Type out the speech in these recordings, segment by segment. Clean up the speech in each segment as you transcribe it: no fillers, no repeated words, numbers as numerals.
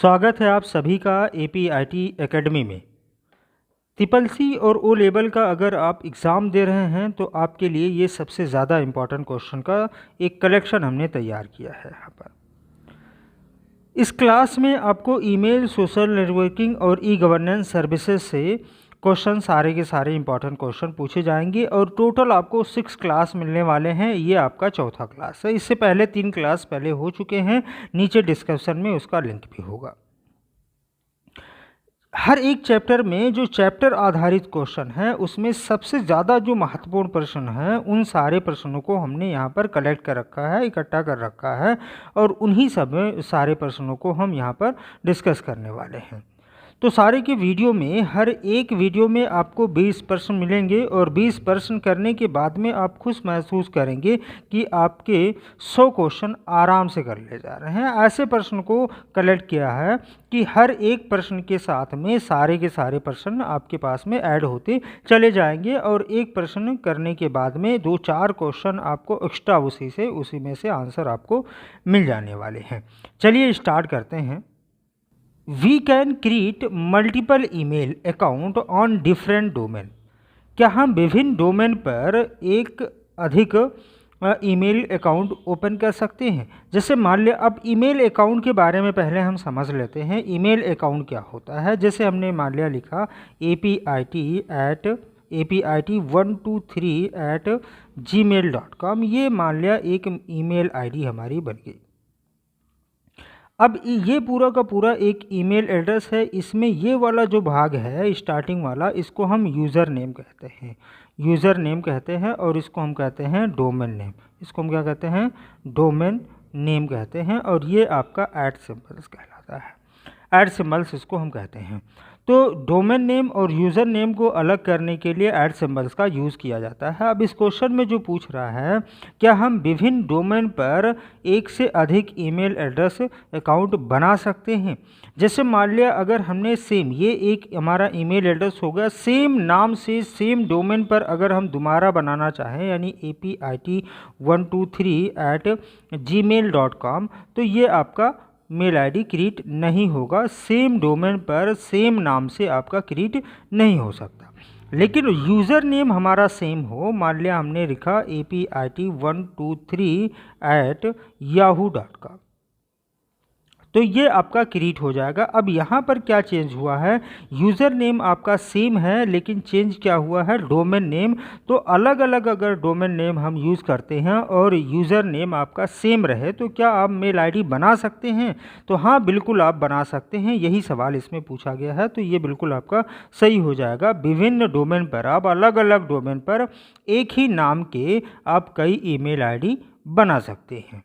स्वागत है आप सभी का APIT एकेडमी में। ट्रिपल सी और ओ लेवल का अगर आप एग्ज़ाम दे रहे हैं तो आपके लिए ये सबसे ज़्यादा इम्पॉर्टेंट क्वेश्चन का एक कलेक्शन हमने तैयार किया है यहाँ पर। इस क्लास में आपको ईमेल, सोशल नेटवर्किंग और ई गवर्नेंस सर्विसेज से क्वेश्चन सारे के सारे इंपॉर्टेंट क्वेश्चन पूछे जाएंगे और टोटल आपको 6 क्लास मिलने वाले हैं। ये आपका चौथा क्लास है। इससे पहले 3 क्लास पहले हो चुके हैं, नीचे डिस्क्रिप्शन में उसका लिंक भी होगा। हर एक चैप्टर में जो चैप्टर आधारित क्वेश्चन है उसमें सबसे ज़्यादा जो महत्वपूर्ण प्रश्न है उन सारे प्रश्नों को हमने यहाँ पर कलेक्ट कर रखा है, इकट्ठा कर रखा है और उन्हीं सब सारे प्रश्नों को हम यहाँ पर डिस्कस करने वाले हैं। तो सारे के वीडियो में हर एक वीडियो में आपको 20 प्रश्न मिलेंगे और 20 प्रश्न करने के बाद में आप खुश महसूस करेंगे कि आपके 100 क्वेश्चन आराम से कर ले जा रहे हैं। ऐसे प्रश्न को कलेक्ट किया है कि हर एक प्रश्न के साथ में सारे के सारे प्रश्न आपके पास में ऐड होते चले जाएंगे और एक प्रश्न करने के बाद में 2-4 क्वेश्चन आपको एक्स्ट्रा उसी में से आंसर आपको मिल जाने वाले हैं। चलिए स्टार्ट करते हैं। We can create multiple email account on different domain। क्या हम विभिन्न डोमेन पर एक अधिक ईमेल अकाउंट ओपन कर सकते हैं? जैसे मान लिया, अब ईमेल अकाउंट के बारे में पहले हम समझ लेते हैं। ईमेल अकाउंट क्या होता है? जैसे हमने मान लिया लिखा apit123@gmail.com। ये मान लिया एक ईमेल आईडी हमारी बन गई। अब ये पूरा का पूरा एक ईमेल एड्रेस है। इसमें ये वाला जो भाग है स्टार्टिंग वाला, इसको हम यूज़र नेम कहते हैं। यूज़र नेम कहते हैं और इसको हम कहते हैं डोमेन नेम। इसको हम क्या कहते हैं? डोमेन नेम कहते हैं। और ये आपका ऐड सिंबल्स कहलाता है। ऐड सिंबल्स इसको हम कहते हैं। तो डोमेन नेम और यूज़र नेम को अलग करने के लिए ऐड सिंबल्स का यूज़ किया जाता है। अब इस क्वेश्चन में जो पूछ रहा है, क्या हम विभिन्न डोमेन पर एक से अधिक ईमेल एड्रेस अकाउंट बना सकते हैं? जैसे मान लिया अगर हमने सेम, ये एक हमारा ईमेल एड्रेस होगा, सेम नाम से सेम डोमेन पर अगर हम दोबारा बनाना चाहें यानी apit123@gmail.com, तो ये आपका मेल आईडी क्रिएट नहीं होगा। सेम डोमेन पर सेम नाम से आपका क्रिएट नहीं हो सकता। लेकिन यूज़र नेम हमारा सेम हो, मान लिया हमने लिखा apit123@yahoo.com, तो ये आपका क्रिएट हो जाएगा। अब यहाँ पर क्या चेंज हुआ है? यूज़र नेम आपका सेम है लेकिन चेंज क्या हुआ है? Domain name. तो अलग अलग अगर डोमेन नेम हम यूज़ करते हैं और यूज़र नेम आपका सेम रहे तो क्या आप मेल आईडी बना सकते हैं? तो हाँ, बिल्कुल आप बना सकते हैं। यही सवाल इसमें पूछा गया है, तो ये बिल्कुल आपका सही हो जाएगा। विभिन्न डोमेन पर आप अलग अलग डोमेन पर एक ही नाम के आप कई ईमेल आईडी बना सकते हैं।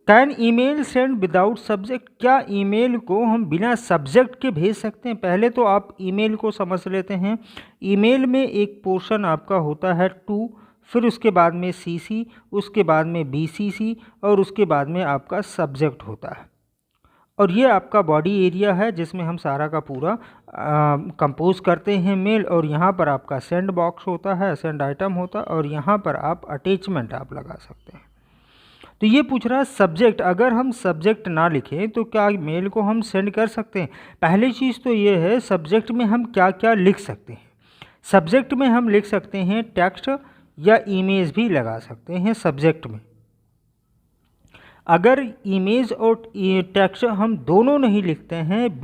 Can email send without subject? क्या ईमेल को हम बिना सब्जेक्ट के भेज सकते हैं? पहले तो आप ईमेल को समझ लेते हैं। ईमेल में एक पोर्शन आपका होता है टू, फिर उसके बाद में सीसी, उसके बाद में बीसीसी और उसके बाद में आपका सब्जेक्ट होता है। और ये आपका बॉडी एरिया है जिसमें हम सारा का पूरा कंपोज करते हैं मेल। और यहाँ पर आपका सेंड बॉक्स होता है, सेंड आइटम होता है और यहाँ पर आप अटैचमेंट आप लगा सकते हैं। तो ये पूछ रहा है सब्जेक्ट, अगर हम सब्जेक्ट ना लिखें तो क्या मेल को हम सेंड कर सकते हैं? पहली चीज़ तो ये है, सब्जेक्ट में हम क्या क्या लिख सकते हैं। सब्जेक्ट में हम लिख सकते हैं टेक्स्ट या इमेज भी लगा सकते हैं सब्जेक्ट में। अगर इमेज और टेक्स्ट हम दोनों नहीं लिखते हैं,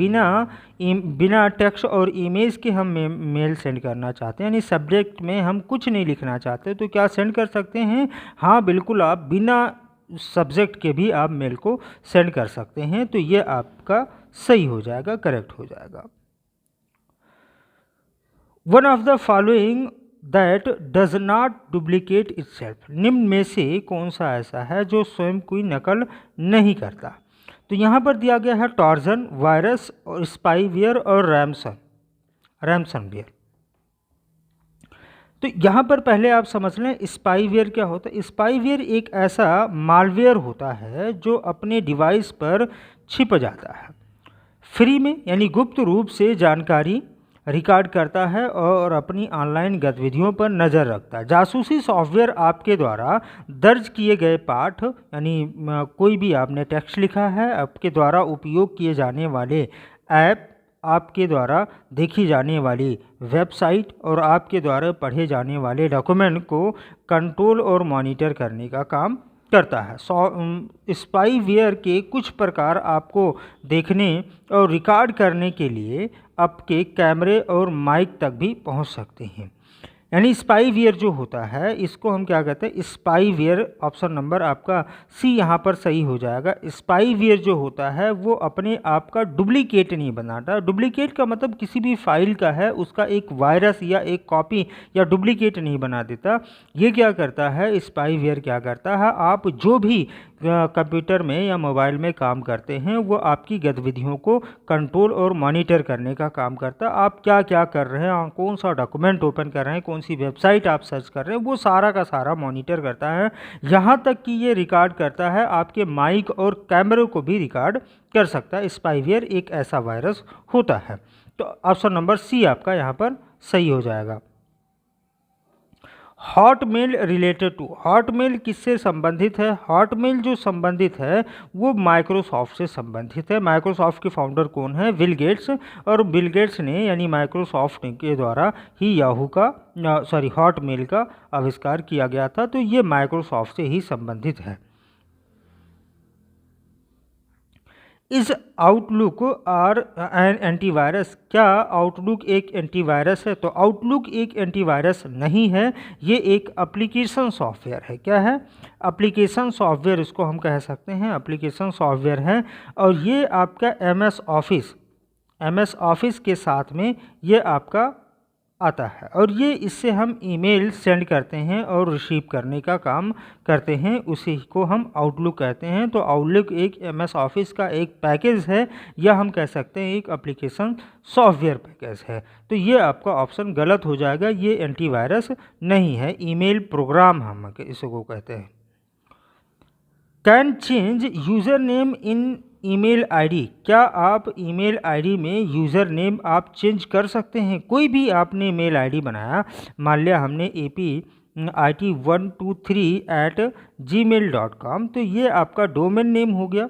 बिना टेक्स्ट और इमेज के हम मेल सेंड करना चाहते हैं, यानी सब्जेक्ट में हम कुछ नहीं लिखना चाहते, तो क्या सेंड कर सकते हैं? हाँ, बिल्कुल आप बिना सब्जेक्ट के भी आप मेल को सेंड कर सकते हैं। तो ये आपका सही हो जाएगा, करेक्ट हो जाएगा। One of the following that does not duplicate itself. निम्न में से कौन सा ऐसा है जो स्वयं कोई नकल नहीं करता? तो यहाँ पर दिया गया है ट्रोजन, वायरस और स्पाईवेयर और रैमसनवेयर। तो यहाँ पर पहले आप समझ लें स्पाईवेयर क्या होता है। स्पाईवेयर एक ऐसा मालवेयर होता है जो अपने डिवाइस पर छिप जाता है, फ्री में यानी गुप्त रूप से जानकारी रिकॉर्ड करता है और अपनी ऑनलाइन गतिविधियों पर नज़र रखता है। जासूसी सॉफ्टवेयर आपके द्वारा दर्ज किए गए पाठ, यानी कोई भी आपने टेक्स्ट लिखा है, आपके द्वारा उपयोग किए जाने वाले ऐप, आपके द्वारा देखी जाने वाली वेबसाइट और आपके द्वारा पढ़े जाने वाले डॉक्यूमेंट को कंट्रोल और मॉनिटर करने का काम करता है। स्पाईवेयर के कुछ प्रकार आपको देखने और रिकॉर्ड करने के लिए आपके कैमरे और माइक तक भी पहुंच सकते हैं। यानी स्पाईवेयर जो होता है इसको हम क्या कहते हैं, स्पाईवेयर, ऑप्शन नंबर आपका सी यहाँ पर सही हो जाएगा। स्पाईवेयर जो होता है वो अपने आप का डुप्लीकेट नहीं बनाता। डुप्लीकेट का मतलब किसी भी फाइल का है उसका एक वायरस या एक कॉपी या डुप्लीकेट नहीं बना देता। ये क्या करता है, स्पाईवेयर क्या करता है, आप जो भी कंप्यूटर में या मोबाइल में काम करते हैं वो आपकी गतिविधियों को कंट्रोल और मॉनिटर करने का काम करता है। आप क्या क्या कर रहे हैं, कौन सा डॉक्यूमेंट ओपन कर रहे हैं, कौन सी वेबसाइट आप सर्च कर रहे हैं, वो सारा का सारा मॉनिटर करता है। यहाँ तक कि ये रिकॉर्ड करता है आपके माइक और कैमरे को भी रिकॉर्ड कर सकता है। स्पाईवेयर एक ऐसा वायरस होता है। तो ऑप्शन नंबर सी आपका यहाँ पर सही हो जाएगा। हॉटमेल रिलेटेड टू, हॉटमेल किससे संबंधित है? हॉटमेल जो संबंधित है वो माइक्रोसॉफ्ट से संबंधित है। माइक्रोसॉफ्ट के फाउंडर कौन है? Bill Gates. और बिल गेट्स ने यानी माइक्रोसॉफ्ट के द्वारा ही याहू का हॉटमेल का आविष्कार किया गया था। तो ये माइक्रोसॉफ्ट से ही संबंधित है। इस आउटलुक और एन एंटीवायरस, क्या आउटलुक एक एंटीवायरस है? तो आउटलुक एक एंटीवायरस नहीं है, ये एक एप्लीकेशन सॉफ्टवेयर है। क्या है? एप्लीकेशन सॉफ्टवेयर इसको हम कह सकते हैं, एप्लीकेशन सॉफ्टवेयर है। और ये आपका एमएस ऑफिस के साथ में ये आपका आता है। और ये इससे हम ईमेल सेंड करते हैं और रिसीव करने का काम करते हैं, उसी को हम आउटलुक कहते हैं। तो आउटलुक एक एमएस ऑफिस का एक पैकेज है, या हम कह सकते हैं एक एप्लीकेशन सॉफ्टवेयर पैकेज है। तो ये आपका ऑप्शन गलत हो जाएगा, ये एंटीवायरस नहीं है, ईमेल प्रोग्राम हम इसको कहते हैं। Can change user name in email ID, क्या आप ईमेल आईडी में यूज़र नेम आप चेंज कर सकते हैं? कोई भी आपने मेल आईडी बनाया, मान लिया हमने APIT123@gmail.com, तो ये आपका डोमेन नेम हो गया,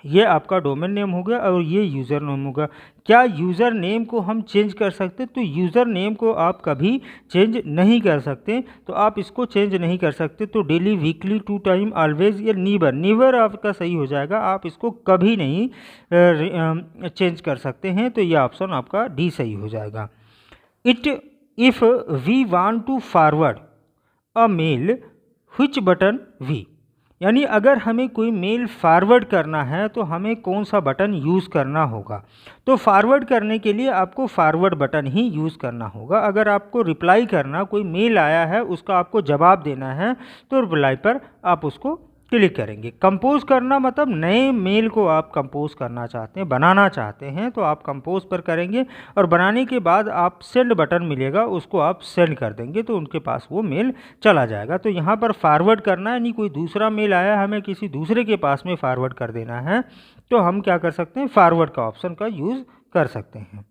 ये आपका डोमेन नेम हो गया और ये यूज़र नेम होगा। क्या यूज़र नेम को हम चेंज कर सकते? तो यूज़र नेम को आप कभी चेंज नहीं कर सकते, तो आप इसको चेंज नहीं कर सकते। तो डेली, वीकली, 2 टाइम, ऑलवेज या नीवर आपका सही हो जाएगा। आप इसको कभी नहीं चेंज कर सकते हैं, तो ये ऑप्शन आपका डी सही हो जाएगा। If we want to forward a mail, which button we, यानी अगर हमें कोई मेल फॉरवर्ड करना है तो हमें कौन सा बटन यूज़ करना होगा? तो फॉरवर्ड करने के लिए आपको फॉरवर्ड बटन ही यूज़ करना होगा। अगर आपको रिप्लाई करना, कोई मेल आया है उसका आपको जवाब देना है, तो रिप्लाई पर आप उसको क्लिक करेंगे। कंपोज करना मतलब नए मेल को आप कंपोज करना चाहते हैं, बनाना चाहते हैं, तो आप कंपोज पर करेंगे और बनाने के बाद आप सेंड बटन मिलेगा, उसको आप सेंड कर देंगे तो उनके पास वो मेल चला जाएगा। तो यहाँ पर फॉरवर्ड करना यानी कोई दूसरा मेल आया, हमें किसी दूसरे के पास में फॉरवर्ड कर देना है, तो हम क्या कर सकते हैं? फॉरवर्ड का ऑप्शन का यूज़ कर सकते हैं।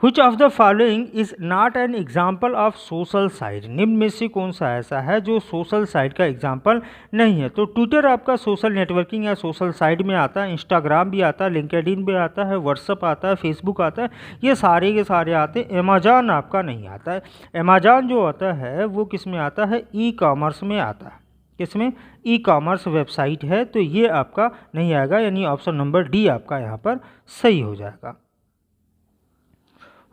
Which of the following is not an example of social site? निम्न में से कौन सा ऐसा है जो सोशल साइट का एग्जाम्पल नहीं है? तो ट्विटर आपका सोशल नेटवर्किंग या सोशल साइट में आता है, इंस्टाग्राम भी आता है, लिंक्डइन भी आता है, व्हाट्सअप आता है, फेसबुक आता है, ये सारे के सारे आते हैं। अमेजॉन आपका नहीं आता है। अमेजॉन जो आता है वो किस में आता है? ई कॉमर्स में आता है। किसमें? ई कॉमर्स वेबसाइट है, तो ये आपका नहीं आएगा, यानी ऑप्शन नंबर डी आपका यहाँ पर सही हो जाएगा।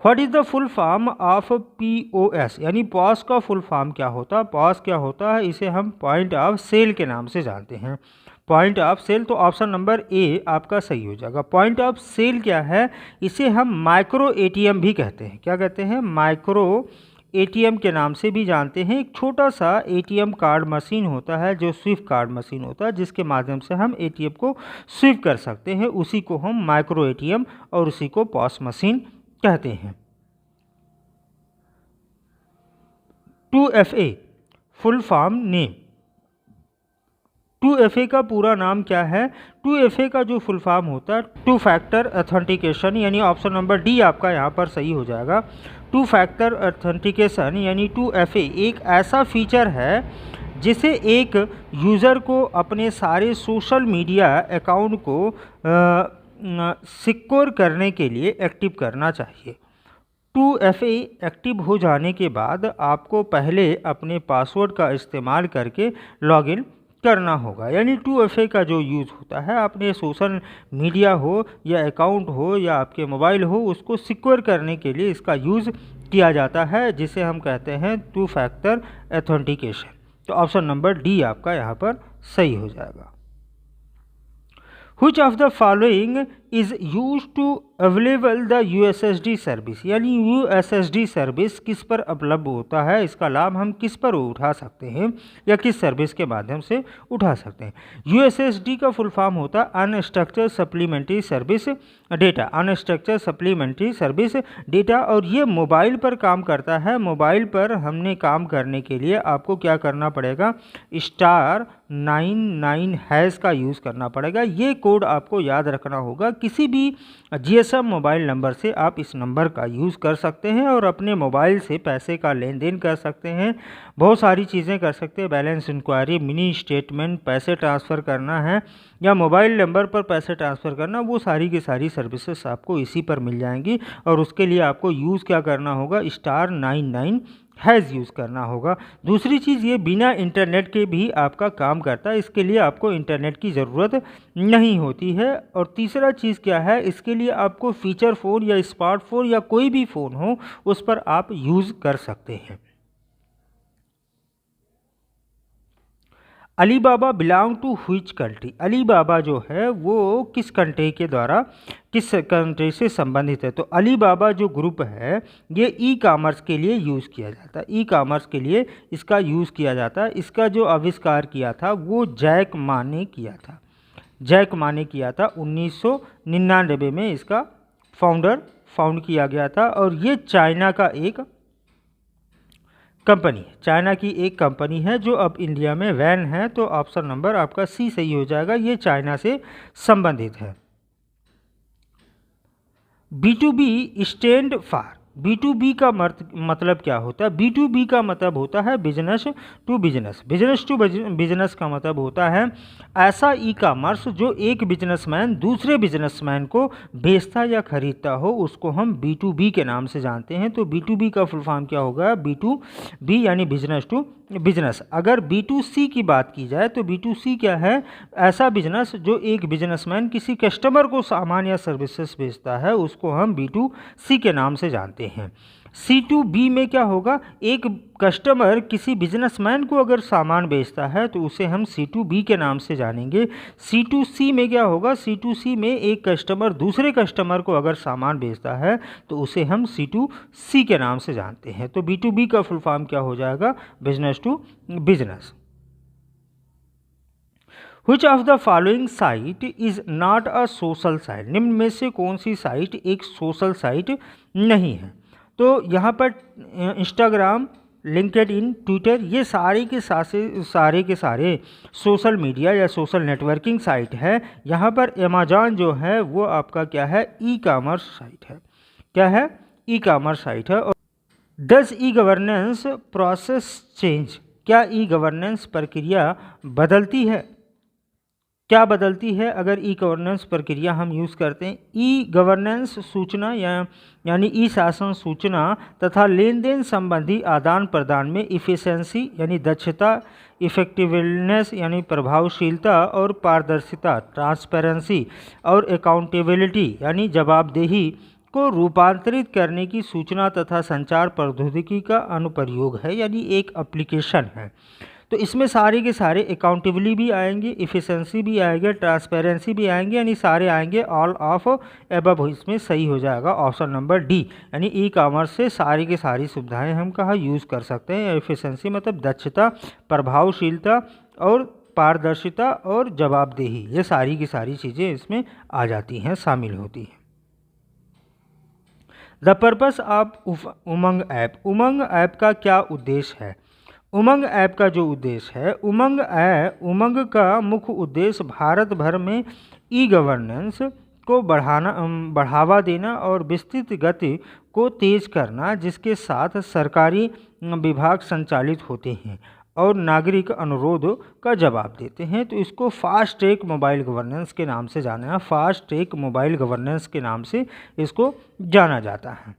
What is the full form of POS, यानी पॉस का फुल फॉर्म क्या होता है? पॉस क्या होता है? इसे हम पॉइंट ऑफ सेल के नाम से जानते हैं, पॉइंट ऑफ सेल। तो ऑप्शन नंबर ए आपका सही हो जाएगा। पॉइंट ऑफ सेल क्या है? इसे हम माइक्रो ATM भी कहते हैं। क्या कहते हैं? माइक्रो ATM के नाम से भी जानते हैं। एक छोटा सा ATM कार्ड मशीन होता है जो स्विफ्ट कार्ड मशीन होता है, जिसके माध्यम से हम ATM को स्विफ्ट कर सकते हैं, उसी को हम माइक्रो ATM और उसी को पॉस मशीन कहते हैं। 2FA full form name, 2FA का पूरा नाम क्या है? 2FA का जो फुल फॉर्म होता है टू फैक्टर ऑथेंटिकेशन, यानी ऑप्शन नंबर डी आपका यहाँ पर सही हो जाएगा। टू फैक्टर ऑथेंटिकेशन यानी 2FA एक ऐसा फीचर है जिसे एक यूज़र को अपने सारे सोशल मीडिया अकाउंट को सिक्योर करने के लिए एक्टिव करना चाहिए। 2FA एक्टिव हो जाने के बाद आपको पहले अपने पासवर्ड का इस्तेमाल करके लॉगिन करना होगा। यानी 2FA का जो यूज़ होता है अपने सोशल मीडिया हो या अकाउंट हो या आपके मोबाइल हो, उसको सिक्योर करने के लिए इसका यूज़ किया जाता है, जिसे हम कहते हैं 2 फैक्टर ऑथेंटिकेशन। तो ऑप्शन नंबर डी आपका यहाँ पर सही हो जाएगा। Which of the following is used to available the USSD service, यानी USSD सर्विस किस पर उपलब्ध होता है, इसका लाभ हम किस पर उठा सकते हैं या किस सर्विस के माध्यम से उठा सकते हैं। USSD का फुल फॉर्म होता है unstructured supplementary service data, unstructured supplementary service data, और ये मोबाइल पर काम करता है। मोबाइल पर हमने काम करने के लिए आपको क्या करना पड़ेगा, *99# का यूज़ करना पड़ेगा। ये कोड आपको याद रखना होगा। किसी भी GSM मोबाइल नंबर से आप इस नंबर का यूज़ कर सकते हैं और अपने मोबाइल से पैसे का लेन देन कर सकते हैं, बहुत सारी चीज़ें कर सकते हैं। बैलेंस इंक्वायरी, मिनी स्टेटमेंट, पैसे ट्रांसफ़र करना है या मोबाइल नंबर पर पैसे ट्रांसफ़र करना, वो सारी की सारी सर्विसेज आपको इसी पर मिल जाएंगी। और उसके लिए आपको यूज़ क्या करना होगा, *99# यूज़ करना होगा। दूसरी चीज़, ये बिना इंटरनेट के भी आपका काम करता है, इसके लिए आपको इंटरनेट की ज़रूरत नहीं होती है। और तीसरा चीज़ क्या है, इसके लिए आपको फीचर फ़ोन या स्मार्टफोन या कोई भी फ़ोन हो उस पर आप यूज़ कर सकते हैं। Alibaba belong to which country, Alibaba जो है वो किस कंट्री के द्वारा, किस कंट्री से संबंधित है। तो अलीबाबा जो ग्रुप है ये ई कामर्स के लिए यूज़ किया जाता है, ई कामर्स के लिए इसका यूज़ किया जाता है। इसका जो आविष्कार किया था वो जैक मा ने किया था, जैक मा ने किया था। 1999 में इसका फाउंड किया गया था। और ये चाइना का एक कंपनी है, चाइना की एक कंपनी है जो अब इंडिया में वैन है। तो ऑप्शन नंबर आपका सी सही हो जाएगा, ये चाइना से संबंधित है। B2B स्टैंड फॉर, B2B का मतलब क्या होता है? B2B का मतलब होता है business to business. Business to business का मतलब होता है ऐसा ई कामर्स जो एक बिजनेसमैन दूसरे बिजनेसमैन को बेचता या खरीदता हो, उसको हम B2B के नाम से जानते हैं। तो B2B का फुल फॉर्म क्या होगा, B2B यानी बिजनेस टू बिजनेस। अगर B2C की बात की जाए तो B2C क्या है, ऐसा बिजनेस जो एक बिजनेसमैन किसी कस्टमर को सामान या सर्विसेज बेचता है, उसको हम B2C के नाम से जानते हैं। C2B में क्या होगा, एक कस्टमर किसी बिजनेसमैन को अगर सामान बेचता है तो उसे हम C2B के नाम से जानेंगे। C2C में क्या होगा, C2C में एक कस्टमर दूसरे कस्टमर को अगर सामान बेचता है तो उसे हम C2C के नाम से जानते हैं। तो B2B का फुल फॉर्म क्या हो जाएगा, business to business. Which of the following site is not a social site, निम्न में से कौन सी साइट एक सोशल साइट नहीं है। तो यहाँ पर इंस्टाग्राम, लिंक्डइन, ट्विटर, ये सारे के सारे सोशल मीडिया या सोशल नेटवर्किंग साइट है। यहाँ पर अमेजॉन जो है वो आपका क्या है, ई कामर्स साइट है। क्या है, ई कामर्स साइट है। और does e governance process change, क्या ई गवर्नेंस प्रक्रिया बदलती है, क्या बदलती है अगर ई गवर्नेंस प्रक्रिया हम यूज़ करते हैं। ई गवर्नेंस सूचना यानी ई शासन सूचना तथा लेन देन संबंधी आदान प्रदान में इफ़िशेंसी यानी दक्षता, इफेक्टिवनेस यानी प्रभावशीलता और पारदर्शिता, ट्रांसपेरेंसी और अकाउंटेबिलिटी यानी जवाबदेही को रूपांतरित करने की सूचना तथा संचार प्रौद्योगिकी का अनुप्रयोग है, यानी एक एप्लीकेशन है। तो इसमें सारे के सारे अकाउंटेबिलिटी भी आएंगे, इफ़िशेंसी भी आएंगे, ट्रांसपेरेंसी भी आएंगे, यानी सारे आएंगे। ऑल ऑफ एबव इसमें सही हो जाएगा ऑप्शन नंबर डी, यानी ई कामर्स से सारी की सारी सुविधाएं हम कहाँ यूज़ कर सकते हैं। इफ़िशेंसी मतलब दक्षता, प्रभावशीलता और पारदर्शिता और जवाबदेही, ये सारी की सारी चीज़ें इसमें आ जाती हैं, शामिल होती हैं। The purpose of Umang app, Umang app का क्या उद्देश्य है। उमंग ऐप का जो उद्देश्य है, उमंग का मुख्य उद्देश्य भारत भर में ई गवर्नेंस को बढ़ावा देना और विस्तृत गति को तेज करना, जिसके साथ सरकारी विभाग संचालित होते हैं और नागरिक अनुरोध का जवाब देते हैं। तो इसको फास्ट ट्रैक मोबाइल गवर्नेंस के नाम से जाना है, फास्ट ट्रैक मोबाइल गवर्नेंस के नाम से इसको जाना जाता है।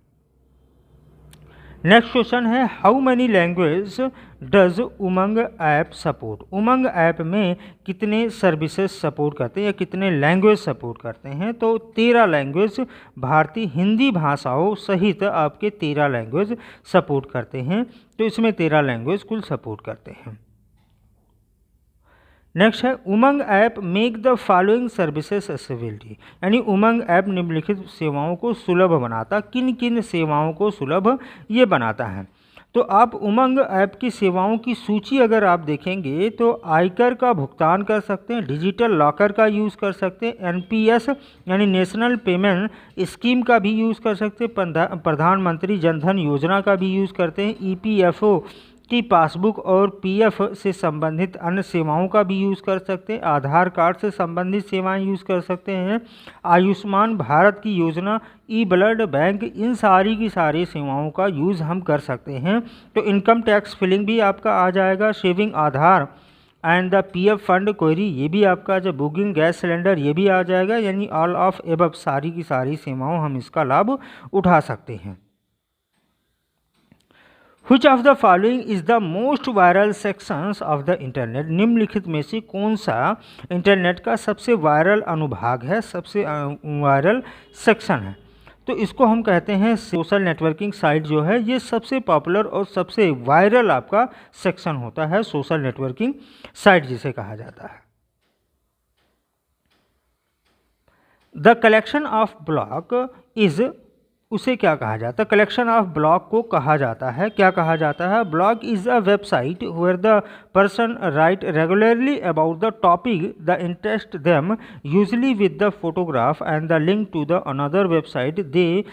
नेक्स्ट क्वेश्चन है, how many language does Umang app support? Umang app में कितने सर्विसेज सपोर्ट करते हैं या कितने लैंग्वेज सपोर्ट करते हैं? तो 13 लैंग्वेज, भारतीय हिंदी भाषाओं सहित आपके 13 लैंग्वेज सपोर्ट करते हैं। तो इसमें 13 लैंग्वेज कुल सपोर्ट करते हैं। नेक्स्ट है, Umang app make the following services accessibility, यानी उमंग ऐप निम्नलिखित सेवाओं को सुलभ बनाता। किन किन सेवाओं को सुलभ ये बनाता है? तो आप उमंग ऐप की सेवाओं की सूची अगर आप देखेंगे तो आयकर का भुगतान कर सकते हैं, डिजिटल लॉकर का यूज़ कर सकते हैं, एनपीएस यानी नेशनल पेमेंट स्कीम का भी यूज़ कर सकते हैं, प्रधानमंत्री जनधन योजना का भी यूज़ करते हैं, ईपीएफओ की पासबुक और पीएफ से संबंधित अन्य सेवाओं का भी यूज़ कर सकते हैं, आधार कार्ड से संबंधित सेवाएं यूज़ कर सकते हैं, आयुष्मान भारत की योजना, ई ब्लड बैंक, इन सारी की सारी सेवाओं का यूज़ हम कर सकते हैं। तो इनकम टैक्स फिलिंग भी आपका आ जाएगा, saving Aadhaar and the PF fund query ये भी आपका, जब बुकिंग गैस सिलेंडर ये भी आ जाएगा, यानी ऑल ऑफ एबव सारी की सारी सेवाओं हम इसका लाभ उठा सकते हैं। Which of the following is the most viral sections of the internet? निम्नलिखित में से कौन सा इंटरनेट का सबसे वायरल अनुभाग है, सबसे वायरल सेक्शन है? तो इसको हम कहते हैं सोशल नेटवर्किंग साइट जो है ये सबसे पॉपुलर और सबसे वायरल आपका सेक्शन होता है, सोशल नेटवर्किंग साइट जिसे कहा जाता है। The collection of block is, उसे क्या कहा जाता है? कलेक्शन ऑफ ब्लॉग को कहा जाता है, क्या कहा जाता है? Blog is a website where the person write regularly about the topic the interest them, usually with the photograph and the link to the another website they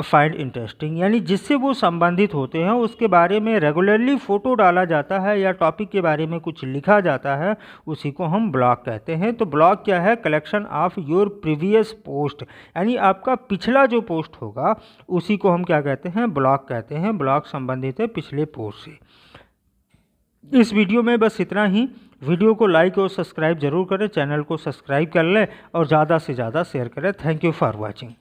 find interesting, यानी जिससे वो संबंधित होते हैं उसके बारे में रेगुलरली फ़ोटो डाला जाता है या टॉपिक के बारे में कुछ लिखा जाता है, उसी को हम ब्लॉग कहते हैं। तो ब्लॉग क्या है? Collection of your previous post, यानी आपका पिछला जो पोस्ट होगा उसी को हम क्या कहते हैं? ब्लॉग कहते हैं। ब्लॉग संबंधित है पिछले पोस्ट से। इस वीडियो में बस इतना ही। वीडियो को लाइक और सब्सक्राइब जरूर करें, चैनल को सब्सक्राइब कर लें और ज़्यादा से ज़्यादा शेयर करें। Thank you for watching.